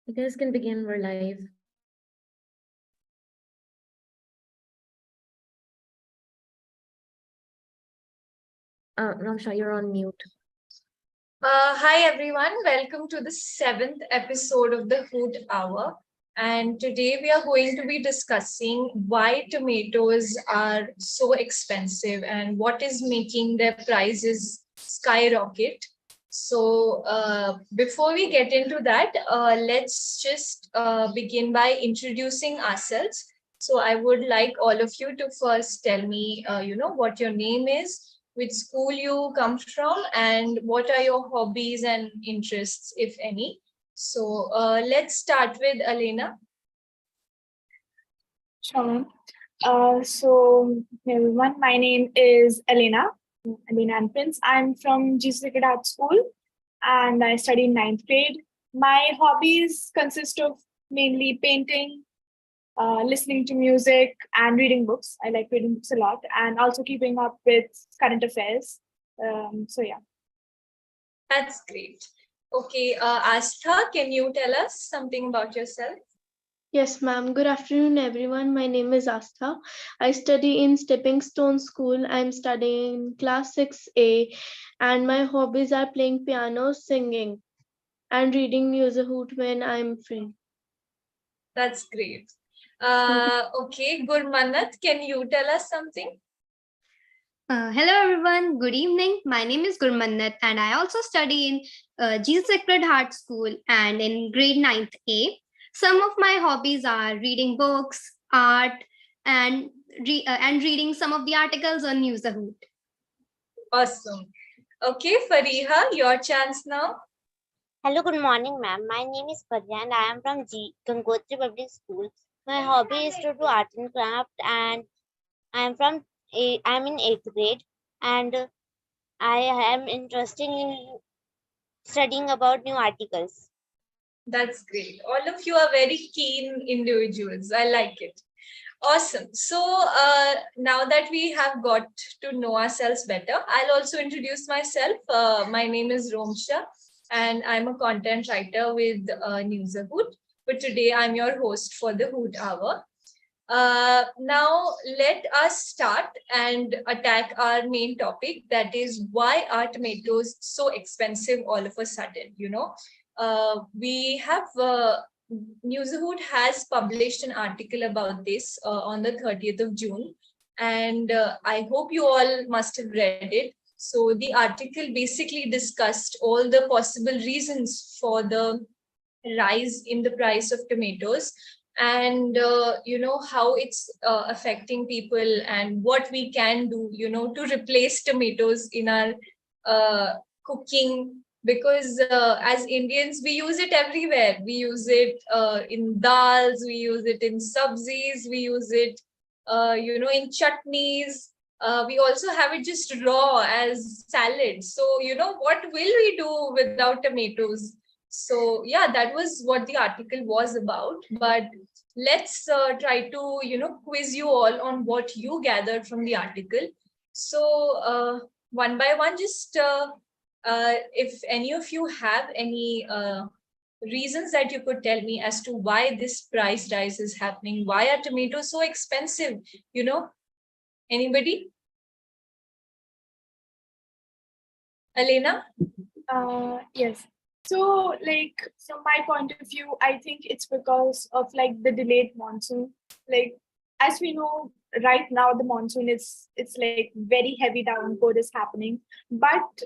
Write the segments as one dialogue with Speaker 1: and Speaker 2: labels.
Speaker 1: You guys can begin. We're live. Ramsha, you're on mute.
Speaker 2: Hi everyone, welcome to the 7th episode of the Hoot Hour. And today we are going to be discussing why tomatoes are so expensive and what is making their prices skyrocket. So, before we get into that, let's just begin by introducing ourselves. So, I would like all of you to first tell me, what your name is, which school you come from, and what are your hobbies and interests, if any. So let's start with Aleana.
Speaker 3: Sure. So, everyone, my name is Aleana and Prince. I'm from Jesus Sacred Art School and I study in 9th grade. My hobbies consist of mainly painting, listening to music, and reading books. I like reading books a lot, and also keeping up with current affairs. So, yeah.
Speaker 2: That's great. Okay, Aastha, can you tell us something about yourself?
Speaker 4: Yes, ma'am. Good afternoon, everyone. My name is Aastha. I study in Stepping Stone School. I'm studying class 6A, and my hobbies are playing piano, singing, and reading Newsahoot when I'm free.
Speaker 2: That's great. Okay, Gurmannat, can you tell us something?
Speaker 5: Hello everyone, good evening. My name is Gurmannat and I also study in Jesus Sacred Heart School and in grade 9th A. Some of my hobbies are reading books, art, and reading some of the articles on Newsahoot.
Speaker 2: Awesome. Okay, Fareeha, your chance now.
Speaker 6: Hello, good morning, ma'am. My name is Fareeha and I am from Gangotri Public School. My hobby is to do art and craft, and I'm in 8th grade, and I am interested in studying about new articles.
Speaker 2: That's great. All of you are very keen individuals. I like it. Awesome. So now that we have got to know ourselves better, I'll also introduce myself. My name is Romsha, and I'm a content writer with Newsahoot. But today I'm your host for the Hoot Hour. Now let us start and attack our main topic, that is why are tomatoes so expensive all of a sudden. We have Newsahoot has published an article about this on the 30th of June, and I hope you all must have read it. So the article basically discussed all the possible reasons for the rise in the price of tomatoes, and how it's affecting people and what we can do to replace tomatoes in our cooking, because as Indians we use it everywhere. We use it in dals, we use it in sabzis, we use it in chutneys. We also have it just raw as salad. So what will we do without tomatoes? So yeah, that was what the article was about. But let's try to quiz you all on what you gathered from the article. So one by one, just if any of you have any reasons that you could tell me as to why this price rise is happening, why are tomatoes so expensive? Anybody? Aleana?
Speaker 3: Yes. So, from my point of view, I think it's because of the delayed monsoon. As we know, right now the monsoon it's very heavy downpour is happening, but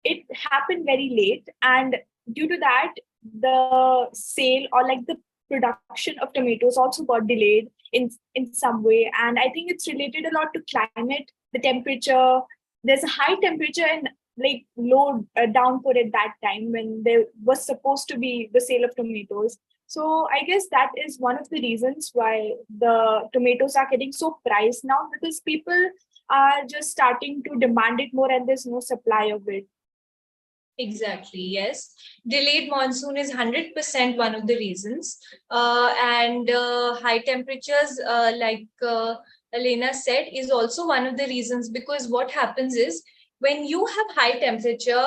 Speaker 3: it happened very late, and due to that, the sale or the production of tomatoes also got delayed in some way. And I think it's related a lot to climate, the temperature. There's a high temperature and low downpour at that time when there was supposed to be the sale of tomatoes. So I guess that is one of the reasons why the tomatoes are getting so priced now, because people are just starting to demand it more and there's no supply of it.
Speaker 2: Exactly, yes. Delayed monsoon is 100% one of the reasons. And high temperatures, like Aleana said, is also one of the reasons, because what happens is when you have high temperature,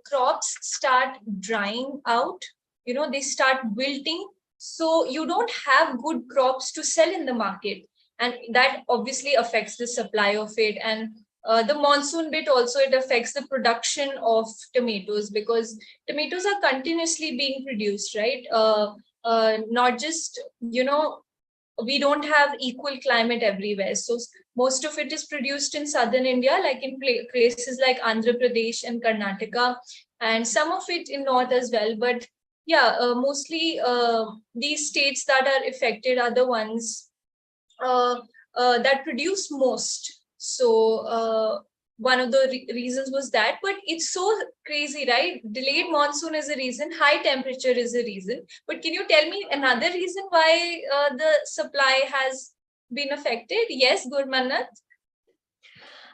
Speaker 2: crops start drying out they start wilting. So you don't have good crops to sell in the market. And that obviously affects the supply of it. And the monsoon bit also, it affects the production of tomatoes, because tomatoes are continuously being produced, right? Not just, we don't have equal climate everywhere. So most of it is produced in southern India, like in places like Andhra Pradesh and Karnataka, and some of it in north as well. But yeah, mostly these states that are affected are the ones that produce most. So one of the reasons was that, but it's so crazy, right? Delayed monsoon is a reason, high temperature is a reason. But can you tell me another reason why the supply has been affected? Yes, Gurmannat?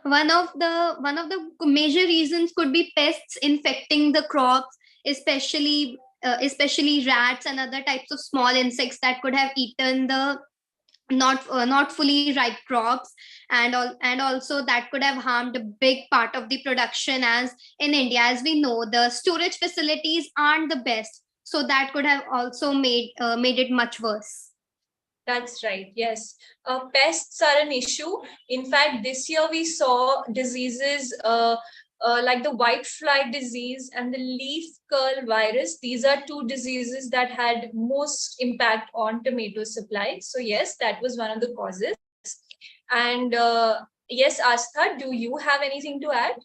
Speaker 5: One of the major reasons could be pests infecting the crops, especially rats and other types of small insects that could have eaten the not fully ripe crops, and also that could have harmed a big part of the production, as in India, as we know, the storage facilities aren't the best, so that could have also made it much worse.
Speaker 2: That's right. Yes. Pests are an issue. In fact, this year we saw diseases like the white fly disease and the leaf curl virus. These are two diseases that had most impact on tomato supply. So yes, that was one of the causes. And yes, Aastha, do you have anything to add?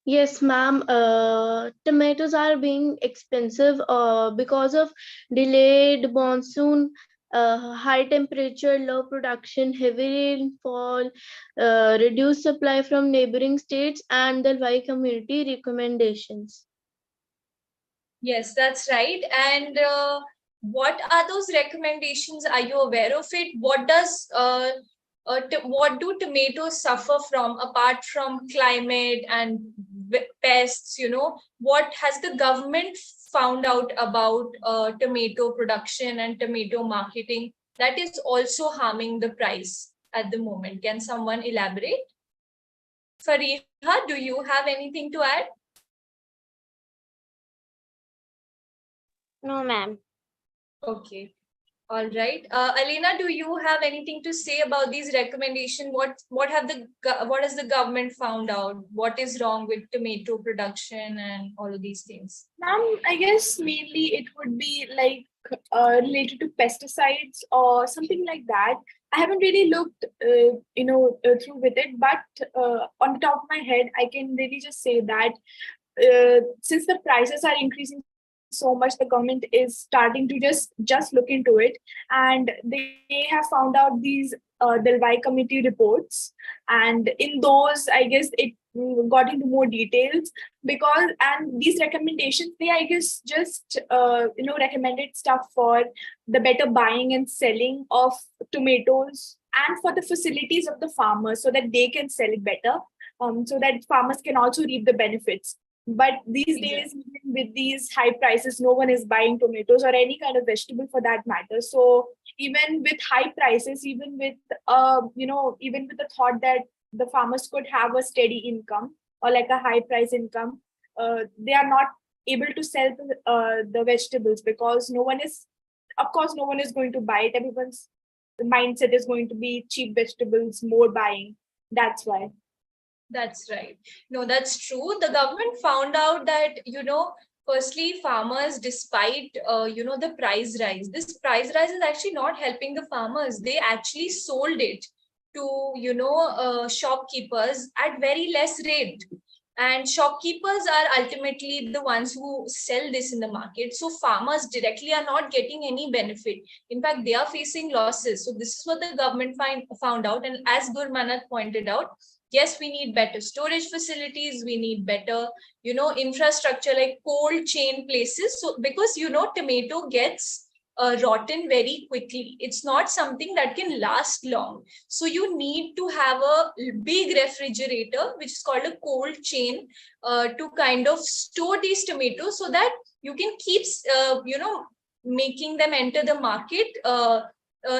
Speaker 4: Yes, ma'am. Tomatoes are being expensive because of delayed monsoon, high temperature, low production, heavy rainfall, reduced supply from neighboring states, and the Y community recommendations.
Speaker 2: Yes, that's right. And what are those recommendations? Are you aware of it? What do tomatoes suffer from apart from climate and pests? What has the government found out about tomato production and tomato marketing that is also harming the price at the moment? Can someone elaborate? Fareeha, do you have anything to add?
Speaker 6: No, ma'am.
Speaker 2: Okay. All right. Aleana, do you have anything to say about these recommendations? What has the government found out? What is wrong with tomato production and all of these things?
Speaker 3: I guess mainly it would be like related to pesticides or something like that. I haven't really looked, through with it, but on the top of my head, I can really just say that since the prices are increasing so much, the government is starting to just look into it, and they have found out these the Y committee reports, and in those, I guess it got into more details, because and these recommendations, they, I guess, just recommended stuff for the better buying and selling of tomatoes, and for the facilities of the farmers, so that they can sell it better, so that farmers can also reap the benefits. But these days, with these high prices, no one is buying tomatoes or any kind of vegetable for that matter. So even with high prices, even with even with the thought that the farmers could have a steady income or like a high price income, they are not able to sell the vegetables, because no one is, of course, no one is going to buy it. Everyone's mindset is going to be cheap vegetables, more buying. That's why.
Speaker 2: That's right. No, that's true. The government found out that, firstly, farmers, despite, the price rise, this price rise is actually not helping the farmers. They actually sold it to, shopkeepers at very less rate. And shopkeepers are ultimately the ones who sell this in the market. So farmers directly are not getting any benefit. In fact, they are facing losses. So this is what the government found out. And as Gurmannat pointed out, yes, we need better storage facilities. We need better, infrastructure like cold chain places. So because, tomato gets rotten very quickly. It's not something that can last long. So you need to have a big refrigerator, which is called a cold chain, to kind of store these tomatoes so that you can keep, making them enter the market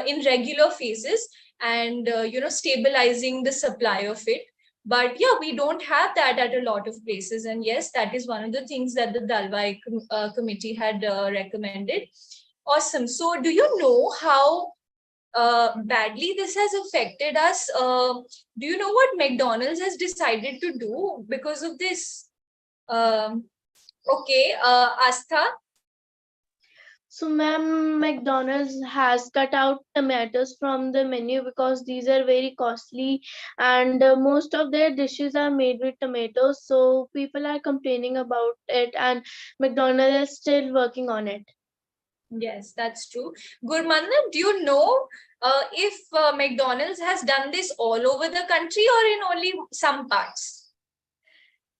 Speaker 2: in regular phases, and, stabilizing the supply of it. But yeah, we don't have that at a lot of places. And yes, that is one of the things that the Dalwai committee had recommended. Awesome. So do you know how badly this has affected us? Do you know what McDonald's has decided to do because of this? Okay, Aastha.
Speaker 4: So, ma'am, McDonald's has cut out tomatoes from the menu because these are very costly, and most of their dishes are made with tomatoes. So, people are complaining about it, and McDonald's is still working on it.
Speaker 2: Yes, that's true. Gurmannat, do you know if McDonald's has done this all over the country or in only some parts?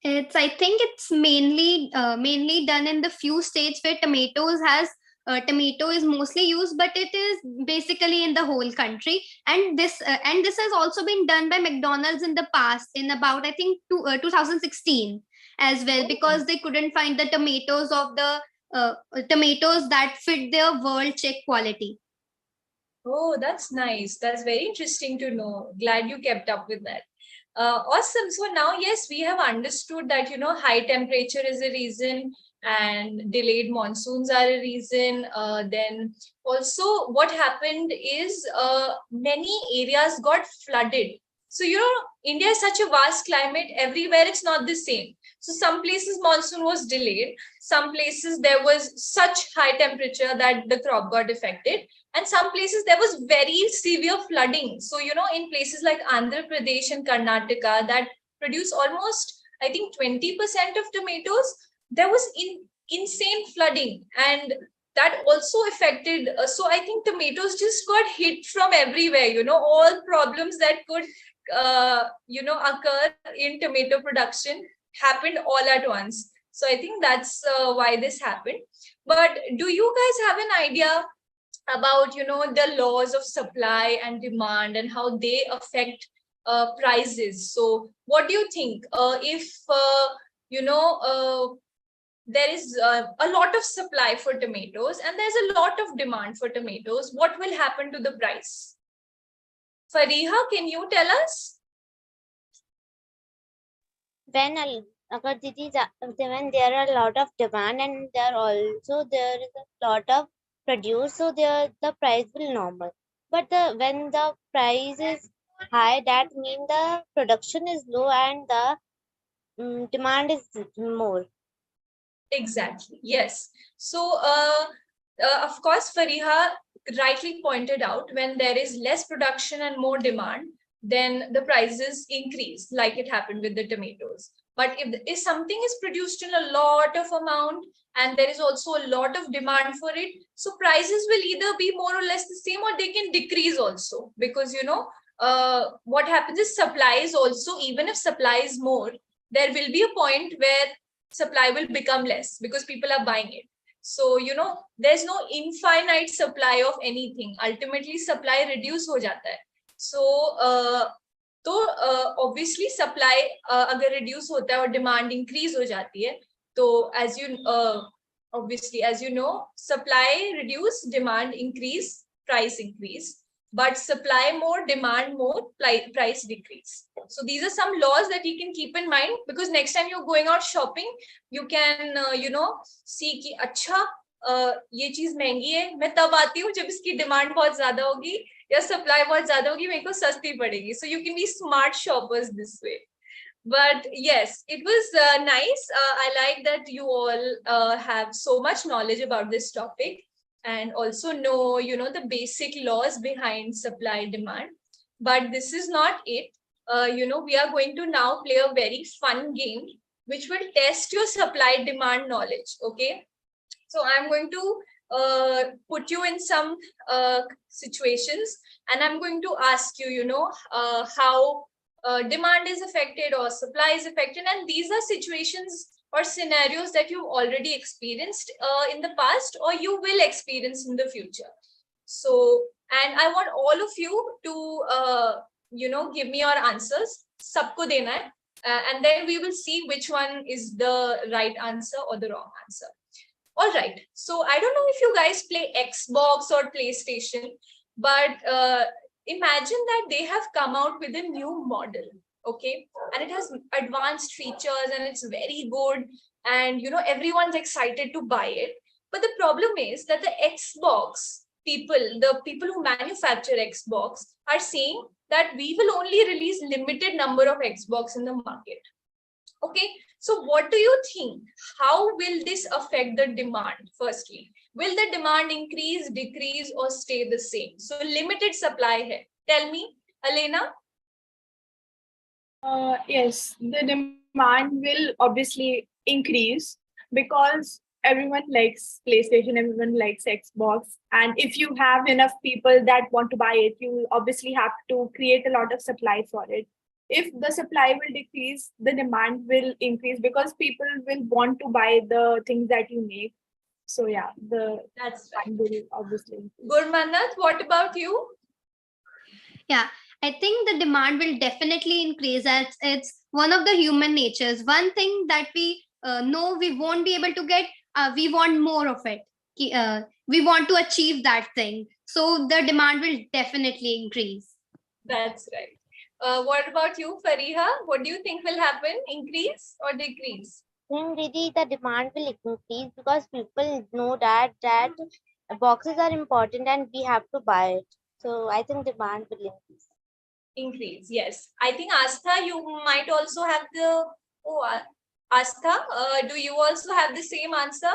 Speaker 5: I think it's mainly done in the few states where tomato is mostly used, but it is basically in the whole country. And this has also been done by McDonald's in the past, in about I think 2016 as well, because they couldn't find the tomatoes that fit their world check quality.
Speaker 2: Oh, that's nice. That's very interesting to know. Glad you kept up with that. Awesome. So now, yes, we have understood that, high temperature is a reason and delayed monsoons are a reason. Then also what happened is many areas got flooded. So, India is such a vast climate. Everywhere it's not the same. So some places monsoon was delayed. Some places there was such high temperature that the crop got affected. And some places there was very severe flooding. So, in places like Andhra Pradesh and Karnataka that produce almost, I think, 20% of tomatoes, there was insane flooding. And that also affected. So, I think tomatoes just got hit from everywhere, all problems that could, occur in tomato production happened all at once. So, I think that's why this happened. But do you guys have an idea about the laws of supply and demand and how they affect prices? So what do you think, if you know there is a lot of supply for tomatoes and there's a lot of demand for tomatoes, what will happen to the price? Fareeha, can you tell us?
Speaker 6: When when there are a lot of demand and there is a lot of produce, so the price will normal. But when the price is high, that means the production is low and the demand is more.
Speaker 2: Exactly. Yes. So, of course, Fareeha rightly pointed out, when there is less production and more demand, then the prices increase, like it happened with the tomatoes. But if something is produced in a lot of amount and there is also a lot of demand for it, so prices will either be more or less the same or they can decrease also. Because, what happens is supply is also, even if supply is more, there will be a point where supply will become less because people are buying it. So, there's no infinite supply of anything. Ultimately, supply reduce ho jata hai. So, obviously supply agar reduce hota hai aur demand increase ho jati hai, so obviously, as you know, supply reduce, demand increase, price increase. But supply more, demand more, price decrease. So these are some laws that you can keep in mind, because next time you're going out shopping, you can see कि अच्छा ये चीज महंगी है, मैं तब आती हूँ जब इसकी डिमांड बहुत ज्यादा होगी या सप्लाई बहुत ज्यादा होगी, मेरे को सस्ती पड़ेगी. So you can be smart shoppers this way. But yes, it was nice. I like that you all have so much knowledge about this topic and also know, the basic laws behind supply demand. But this is not it. We are going to now play a very fun game which will test your supply demand knowledge. Okay. So I'm going to put you in some situations and I'm going to ask you, how demand is affected or supply is affected. And these are situations or scenarios that you've already experienced in the past or you will experience in the future. So, and I want all of you to, give me your answers. Sabko dena hai. And then we will see which one is the right answer or the wrong answer. All right. So I don't know if you guys play Xbox or PlayStation, but imagine that they have come out with a new model. Okay, and it has advanced features and it's very good, and everyone's excited to buy it. But the problem is that the people who manufacture Xbox are saying that we will only release limited number of Xbox in the market. Okay, so what do you think? How will this affect the demand? Firstly, will the demand increase, decrease, or stay the same? So limited supply here. Tell me, Aleana.
Speaker 3: Yes, the demand will obviously increase because everyone likes PlayStation, everyone likes Xbox. And if you have enough people that want to buy it, you will obviously have to create a lot of supply for it. If the supply will decrease, the demand will increase because people will want to buy the things that you make. So yeah, the
Speaker 2: That's
Speaker 3: demand
Speaker 2: right.
Speaker 3: will obviously increase.
Speaker 2: Gurmannat, what about you?
Speaker 5: Yeah, I think the demand will definitely increase as it's one of the human natures. One thing that we know we won't be able to get, we want more of it. We want to achieve that thing. So the demand will definitely increase.
Speaker 2: That's right. What about you, Fareeha? What do you think will happen? Increase or decrease?
Speaker 6: Then really the demand will increase because people know that boxes are important and we have to buy it. So I think demand will increase.
Speaker 2: Increase, yes. I think Aastha, you might also have the. Oh, Aastha, do you also have the same answer?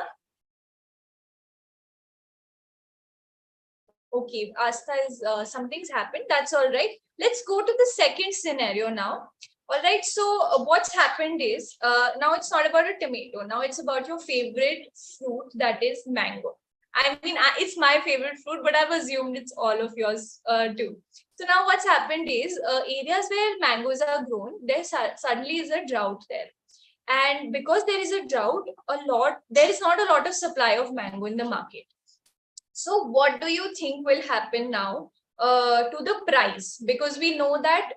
Speaker 2: Okay, Aastha is something's happened. That's all right. Let's go to the second scenario now. All right. So what's happened is now it's not about a tomato. Now it's about your favorite fruit, that is mango. I mean, it's my favorite fruit, but I've assumed it's all of yours too. So now what's happened is areas where mangoes are grown, there suddenly is a drought there. And because there is a drought, there is not a lot of supply of mango in the market. So what do you think will happen now to the price? Because we know that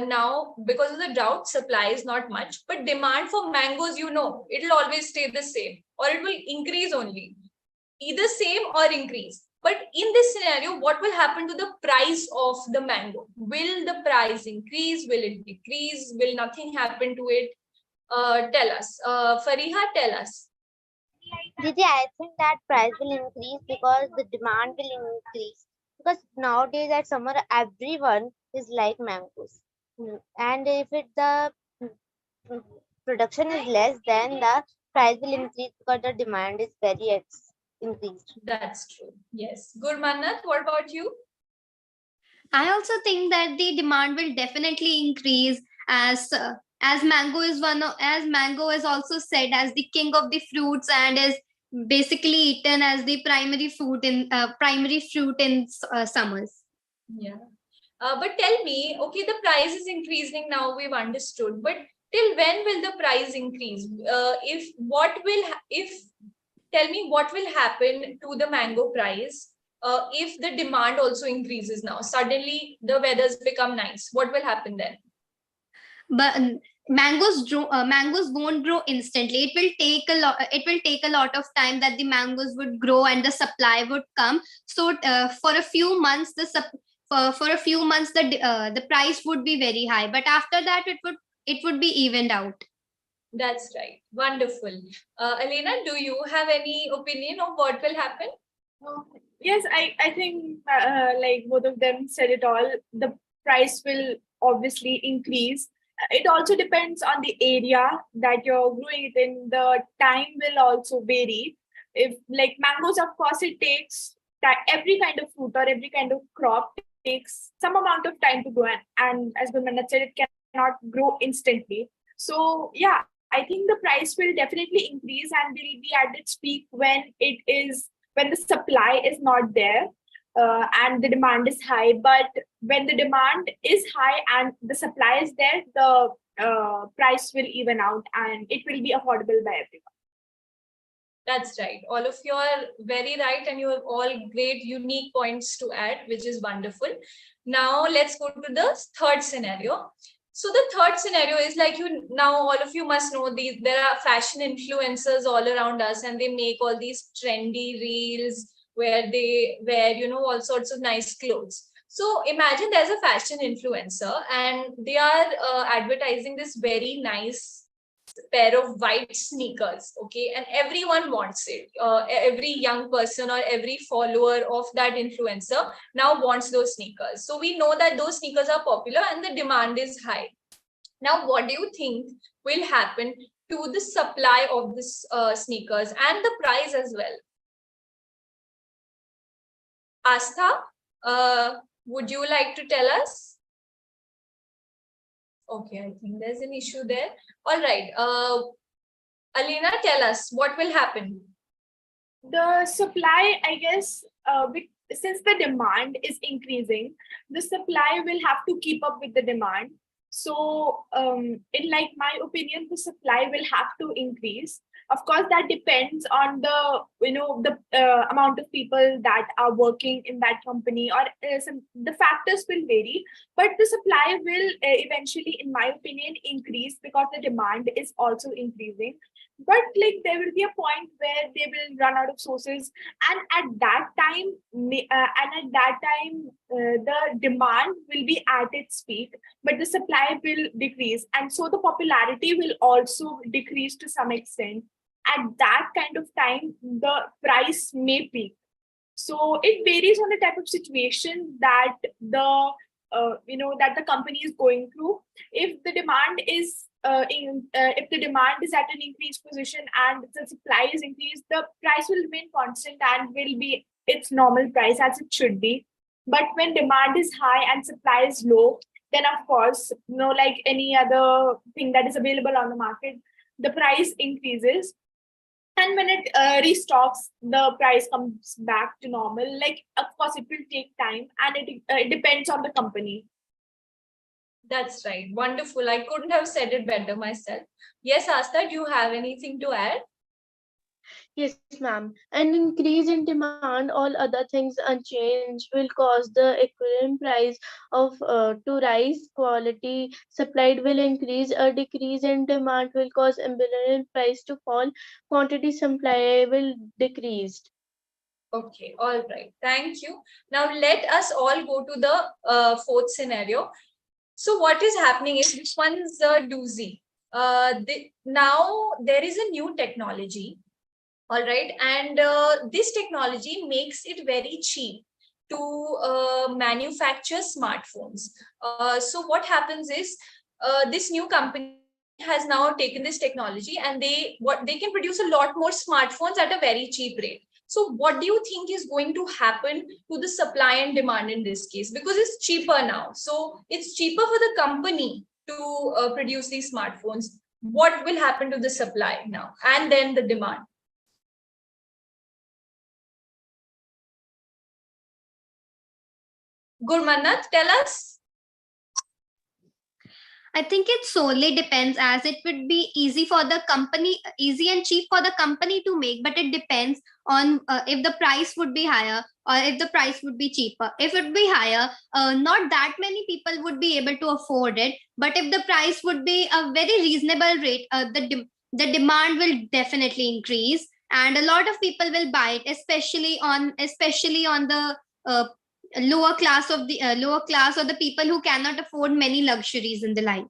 Speaker 2: now, because of the drought, supply is not much, but demand for mangoes, it'll always stay the same, or it will increase only, either same or increase. But in this scenario, what will happen to the price of the mango? Will the price increase? Will it decrease? Will nothing happen to it? Tell us. Fareeha, tell us.
Speaker 6: Didi, I think that price will increase because the demand will increase. Because nowadays at summer, everyone is like mangoes. And if the production is less, then the price will increase because the demand is very increased.
Speaker 2: That's true. Yes. Gurmannat, what about you?
Speaker 5: I also think that the demand will definitely increase as mango is also said as the king of the fruits and is basically eaten as the primary fruit in summers.
Speaker 2: Yeah. But tell me, okay, the price is increasing now, we've understood, but till when will the price increase? Tell me what will happen to the mango price if the demand also increases now? Suddenly the weathers become nice. What will happen then?
Speaker 5: But mangoes won't grow instantly. It will take a lot of time that the mangoes would grow and the supply would come. So for a few months for a few months the price would be very high, but after that it would be evened out.
Speaker 2: That's right. Wonderful. Aleana, do you have any opinion of what will happen?
Speaker 3: Yes, I think like both of them said it all. The price will obviously increase. It also depends on the area that you're growing it in. The time will also vary. If like mangoes, of course, it takes every kind of fruit or every kind of crop takes some amount of time to grow, and as Gurmannat said, it cannot grow instantly. So yeah, I think the price will definitely increase and will be at its peak when the supply is not there and the demand is high. But when the demand is high and the supply is there, the price will even out and it will be affordable by everyone.
Speaker 2: That's right. All of you are very right, and you have all great, unique points to add, which is wonderful. Now, let's go to the third scenario. So the third scenario is like now all of you must know there are fashion influencers all around us, and they make all these trendy reels where they wear, all sorts of nice clothes. So imagine there's a fashion influencer and they are advertising this very nice pair of white sneakers, okay, and everyone wants it. Every young person or every follower of that influencer now wants those sneakers. So we know that those sneakers are popular and the demand is high. Now, what do you think will happen to the supply of this sneakers and the price as well? Aastha, would you like to tell us? Okay, I think there's an issue there. All right. Aleana, tell us what will happen.
Speaker 3: The supply, I guess, since the demand is increasing, the supply will have to keep up with the demand. So, in like my opinion, the supply will have to increase. Of course, that depends on the amount of people that are working in that company, or the factors will vary. But the supply will eventually, in my opinion, increase because the demand is also increasing. But like there will be a point where they will run out of sources, and at that time, the demand will be at its peak, but the supply will decrease, and so the popularity will also decrease to some extent. At that kind of time, the price may peak. So it varies on the type of situation that the company is going through. If the demand is if the demand is at an increased position and the supply is increased, the price will remain constant and will be its normal price as it should be. But when demand is high and supply is low, then of course, like any other thing that is available on the market, the price increases. And when it restocks, the price comes back to normal. Like, of course, it will take time, and it depends on the company.
Speaker 2: That's right. Wonderful. I couldn't have said it better myself. Yes, Aastha, do you have anything to add?
Speaker 4: Yes, ma'am. An increase in demand, all other things unchanged, will cause the equivalent price of to rise. Quality supplied will increase. A decrease in demand will cause equivalent price to fall. Quantity supply will decrease.
Speaker 2: Okay, all right. Thank you. Now let us all go to the fourth scenario. So what is happening is, this one is a doozy. Now there is a new technology, all right, and this technology makes it very cheap to manufacture smartphones. So what happens is, this new company has now taken this technology and they can produce a lot more smartphones at a very cheap rate. So what do you think is going to happen to the supply and demand in this case? Because it's cheaper now. So it's cheaper for the company to produce these smartphones. What will happen to the supply now and then the demand? Gurmannat, tell us.
Speaker 5: I think it solely depends, as it would be easy for the company, easy and cheap for the company to make, but it depends on if the price would be higher or if the price would be cheaper. If it would be higher, not that many people would be able to afford it. But if the price would be a very reasonable rate, the demand will definitely increase, and a lot of people will buy it, especially on the lower class or the people who cannot afford many luxuries in the life.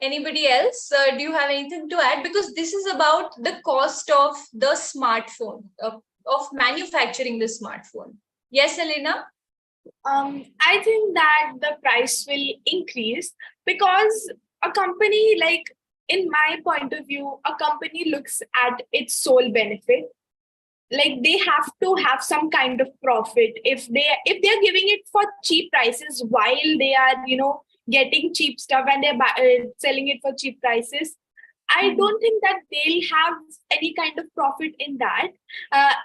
Speaker 2: Anybody else? Do you have anything to add? Because this is about the cost of the smartphone, of manufacturing the smartphone. Yes, Aleana?
Speaker 3: I think that the price will increase because a company, like in my point of view, a company looks at its sole benefit. Like they have to have some kind of profit. If they're giving it for cheap prices while they are getting cheap stuff and they're selling it for cheap prices, I don't think that they'll have any kind of profit in that.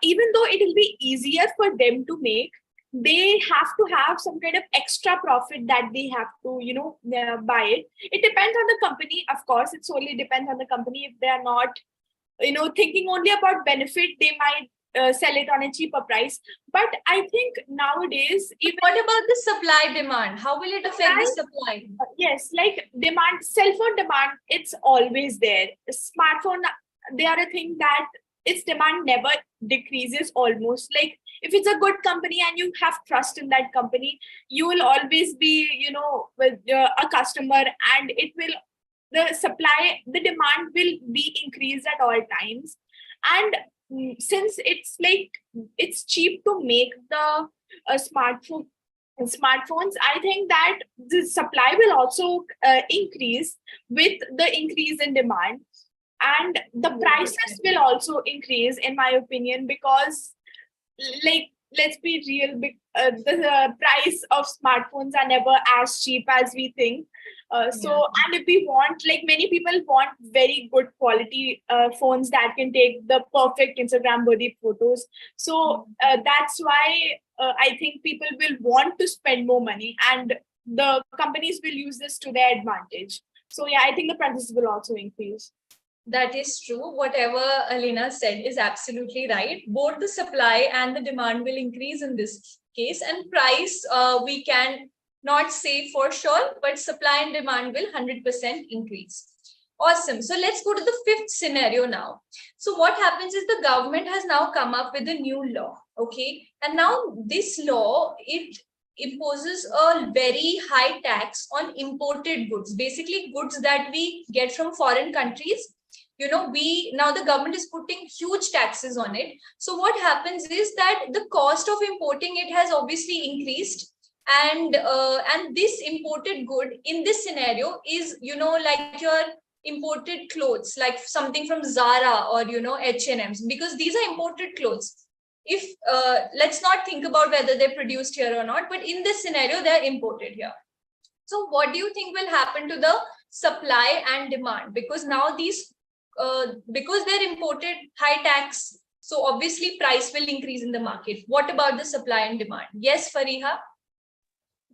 Speaker 3: Even though it will be easier for them to make, they have to have some kind of extra profit that they have to buy it. It depends on the company, of course. It solely depends on the company. If they are not thinking only about benefit, they might sell it on a cheaper price. But I think nowadays, even
Speaker 2: what about the supply demand? How will it affect the supply?
Speaker 3: Yes, like demand, cell phone demand, it's always there. Smartphone, they are a thing that its demand never decreases almost. Like if it's a good company and you have trust in that company, you will always be, with a customer, and the demand will be increased at all times. And since it's cheap to make the smartphones, I think that the supply will also increase with the increase in demand, and the prices will also increase, in my opinion, because, like, let's be real, the price of smartphones are never as cheap as we think. And if we want, like, many people want very good quality phones that can take the perfect Instagram worthy photos. So that's why I think people will want to spend more money, and the companies will use this to their advantage. So yeah, I think the prices will also increase.
Speaker 2: That is true. Whatever Aleana said is absolutely right. Both the supply and the demand will increase in this case, and price we can not say for sure, but supply and demand will 100% increase. Awesome. So let's go to the fifth scenario now. So what happens is the government has now come up with a new law. Okay. And now this law, it imposes a very high tax on imported goods, basically goods that we get from foreign countries. Now the government is putting huge taxes on it. So what happens is that the cost of importing it has obviously increased, and this imported good in this scenario is like your imported clothes, like something from Zara or H&M's, because these are imported clothes. If let's not think about whether they're produced here or not, but in this scenario they're imported here. So what do you think will happen to the supply and demand? Because now these because they're imported, high tax, so obviously price will increase in the market. What about the supply and demand? Yes, Fareeha?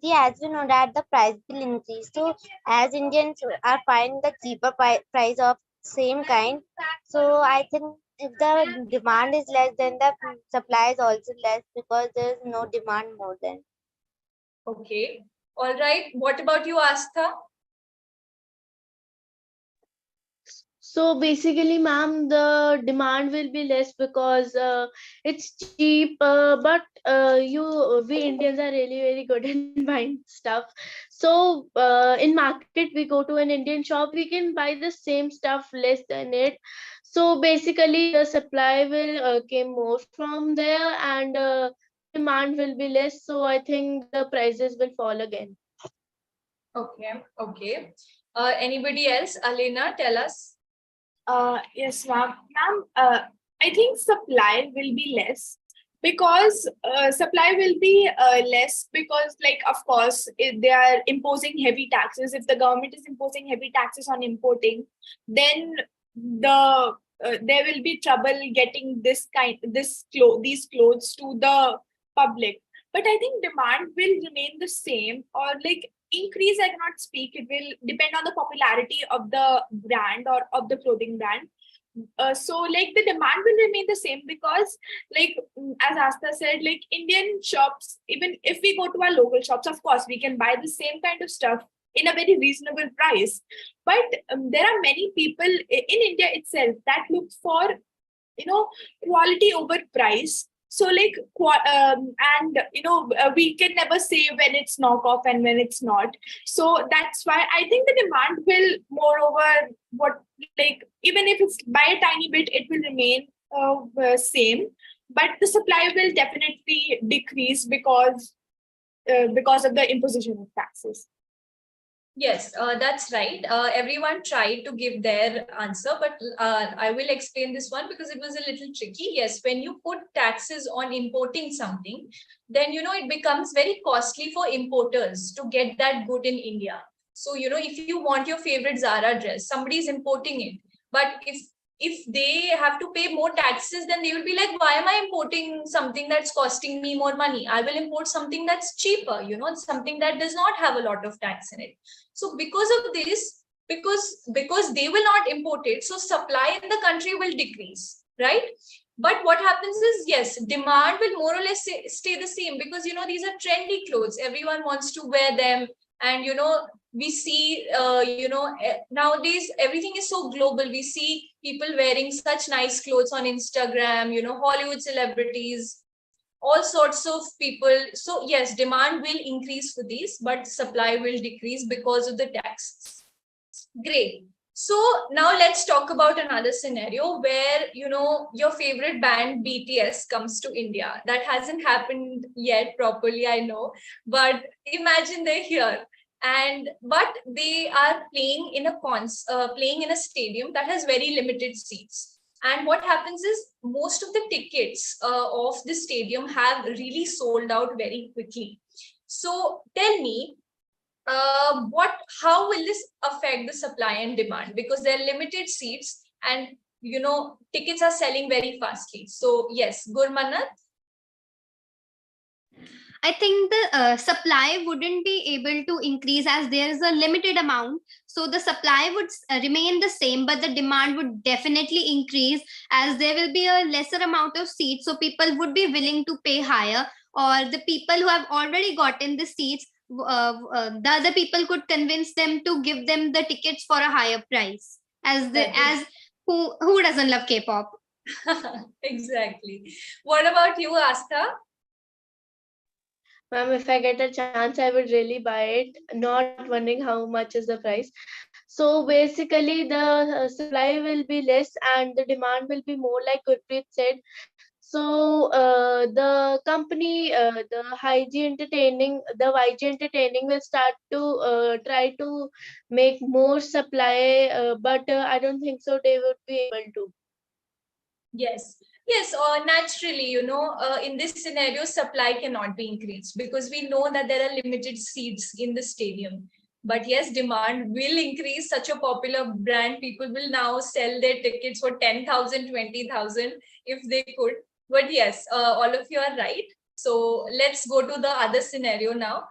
Speaker 6: Yeah, as you know that the price will increase. So as Indians are finding the cheaper price of same kind, so I think if the demand is less, then the supply is also less, because there is no demand more than.
Speaker 2: Okay. All right. What about you, Aastha?
Speaker 4: So basically, ma'am, the demand will be less because it's cheap. But we Indians are really very good in buying stuff. So in market, we go to an Indian shop, we can buy the same stuff less than it. So basically, the supply will came more from there, and demand will be less. So I think the prices will fall again.
Speaker 2: Okay. Okay. Anybody else? Aleana, tell us.
Speaker 3: Yes, ma'am. I think supply will be less because like, of course, if they are imposing heavy taxes. If the government is imposing heavy taxes on importing, then there will be trouble getting these clothes to the public. But I think demand will remain the same, or like increase, I cannot speak. It will depend on the popularity of the brand or of the clothing brand. So like the demand will remain the same, because like, as Aastha said, like Indian shops, even if we go to our local shops, of course we can buy the same kind of stuff in a very reasonable price. But there are many people in India itself that look for quality over price. So like, we can never say when it's knockoff and when it's not. So that's why I think the demand will, moreover, even if it's by a tiny bit, it will remain same. But the supply will definitely decrease because of the imposition of taxes.
Speaker 2: Yes, that's right. Everyone tried to give their answer, but I will explain this one because it was a little tricky. Yes, when you put taxes on importing something, then, it becomes very costly for importers to get that good in India. So, if you want your favorite Zara dress, somebody is importing it. But if they have to pay more taxes, then they will be like, why am I importing something that's costing me more money? I will import something that's cheaper, something that does not have a lot of tax in it. So because of this, because they will not import it, so supply in the country will decrease, right? But what happens is, yes, demand will more or less stay the same, because these are trendy clothes. Everyone wants to wear them. And we see nowadays everything is so global. We see people wearing such nice clothes on Instagram, Hollywood celebrities, all sorts of people. So yes, demand will increase for these, but supply will decrease because of the taxes. Great. So now let's talk about another scenario where your favorite band BTS comes to India. That hasn't happened yet properly, I know, but imagine they're here, and but they are playing in a stadium that has very limited seats. And what happens is most of the tickets of the stadium have really sold out very quickly. So tell me, how will this affect the supply and demand, because there are limited seats and tickets are selling very fastly. So yes, Gurmannat.
Speaker 5: I think the supply wouldn't be able to increase as there is a limited amount. So the supply would remain the same, but the demand would definitely increase as there will be a lesser amount of seats. So people would be willing to pay higher, or the people who have already gotten the seats, the other people could convince them to give them the tickets for a higher price. As who doesn't love K-pop?
Speaker 2: Exactly. What about you, Aastha?
Speaker 4: Ma'am, if I get a chance, I would really buy it, not wondering how much is the price. So basically, the supply will be less and the demand will be more, like Gurpreet said. So the YG Entertaining will start to try to make more supply, but I don't think so they would be able to.
Speaker 2: Yes. Yes, or naturally, in this scenario, supply cannot be increased because we know that there are limited seats in the stadium. But yes, demand will increase. Such a popular brand, people will now sell their tickets for 10,000, 20,000 if they could. But yes, all of you are right. So let's go to the other scenario now.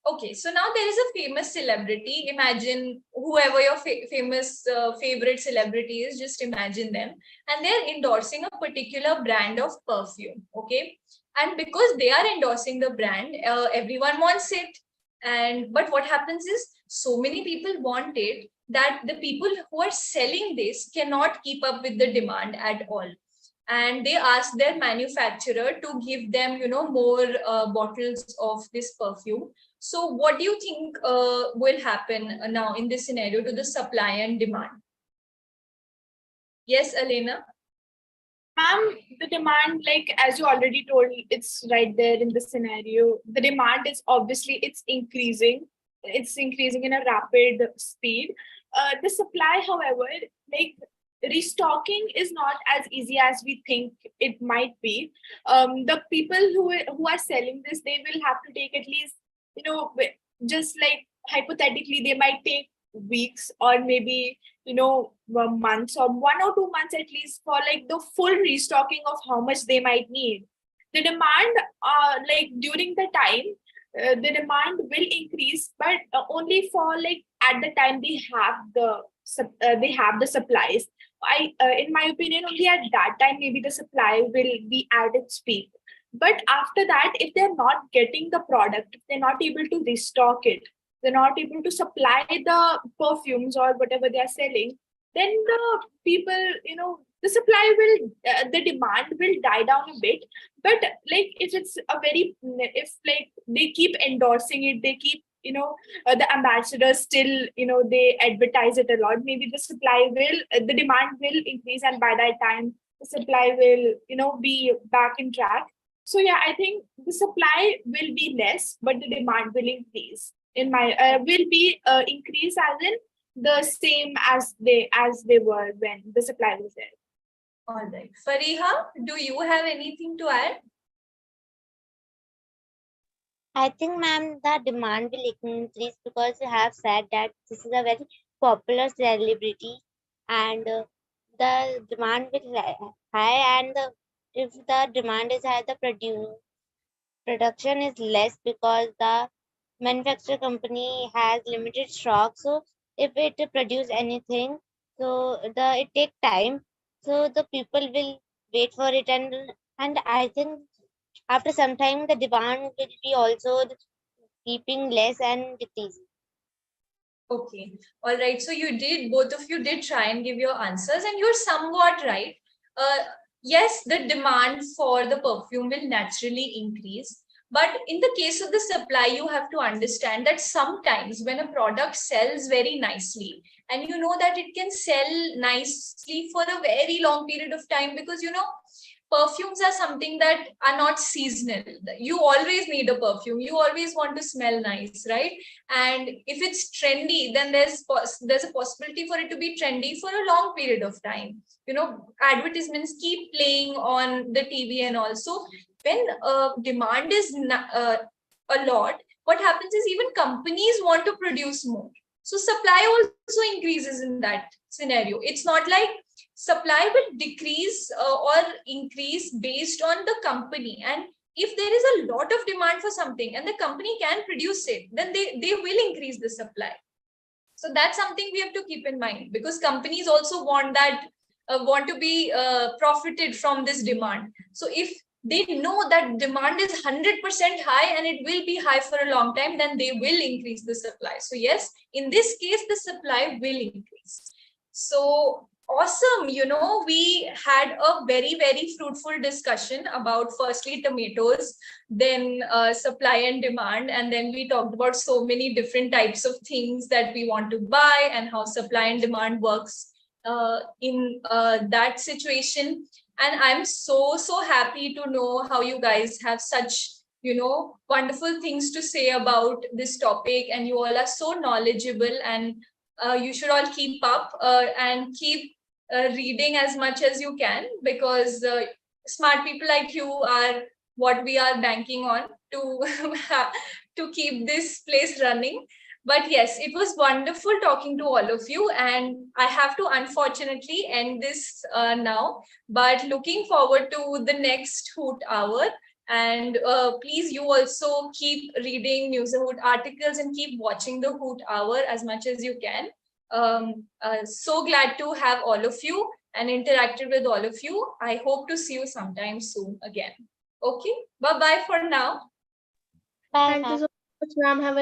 Speaker 2: Okay, so now there is a famous celebrity. Imagine whoever your famous favorite celebrity is, just imagine them. And they're endorsing a particular brand of perfume. Okay. And because they are endorsing the brand, everyone wants it. And but what happens is so many people want it that the people who are selling this cannot keep up with the demand at all, and they ask their manufacturer to give them more bottles of this perfume. So what do you think will happen now in this scenario to the supply and demand? Yes, Aleana.
Speaker 3: Ma'am, the demand, like as you already told, it's right there in the scenario. The demand is obviously it's increasing. It's increasing in a rapid speed. The supply, however, like restocking is not as easy as we think it might be. The people who are selling this, they will have to take at least, just like hypothetically, they might take weeks or maybe months or 1 or 2 months at least for like the full restocking of how much they might need. The demand, like during the time, the demand will increase, but only for like at the time they have the supplies. In my opinion, only at that time maybe the supply will be at its peak. But after that, if they're not getting the product, if they're not able to restock it, they're not able to supply the perfumes or whatever they are selling, then the people, the supply will, the demand will die down a bit. But like if it's a very, if like they keep endorsing it, they keep, the ambassadors still, they advertise it a lot, maybe the supply will, the demand will increase, and by that time the supply will, be back in track. So yeah, I think the supply will be less, but the demand will increase. In my will be increase as in the same as they were when the supply was there.
Speaker 2: All right, Fareeha, do you have anything to add?
Speaker 6: I think, ma'am, the demand will increase because you have said that this is a very popular celebrity, and the demand will high, and if the demand is high, the production is less because the manufacturer company has limited stock. So if it produce anything, so it take time. So the people will wait for it, and I think after some time the demand will be also keeping less and decreasing.
Speaker 2: Okay. All right. So both of you did try and give your answers, and you're somewhat right. Yes, the demand for the perfume will naturally increase. But in the case of the supply, you have to understand that sometimes when a product sells very nicely, and you know that it can sell nicely for a very long period of time, because perfumes are something that are not seasonal. You always need a perfume. You always want to smell nice, right? And if it's trendy, then there's a possibility for it to be trendy for a long period of time. Advertisements keep playing on the TV, and also when demand is a lot, what happens is even companies want to produce more. So supply also increases in that scenario. It's not like supply will decrease or increase based on the company. And if there is a lot of demand for something and the company can produce it, then they will increase the supply. So that's something we have to keep in mind, because companies also want to be profited from this demand. So if they know that demand is 100% high and it will be high for a long time, then they will increase the supply. So yes, in this case, the supply will increase. So awesome. We had a very, very fruitful discussion about firstly tomatoes, then supply and demand. And then we talked about so many different types of things that we want to buy and how supply and demand works in that situation. And I'm so happy to know how you guys have such wonderful things to say about this topic, and you all are so knowledgeable, and you should all keep up and keep reading as much as you can, because smart people like you are what we are banking on to to keep this place running. But yes, it was wonderful talking to all of you, and I have to unfortunately end this now, but looking forward to the next Hoot Hour. And please, you also keep reading Newsahoot articles and keep watching the Hoot Hour as much as you can. So glad to have all of you and interacted with all of you. I hope to see you sometime soon again. Okay, bye-bye for now.
Speaker 6: Bye,
Speaker 4: Thank you
Speaker 6: ma'am.
Speaker 4: so much, ma'am. Have a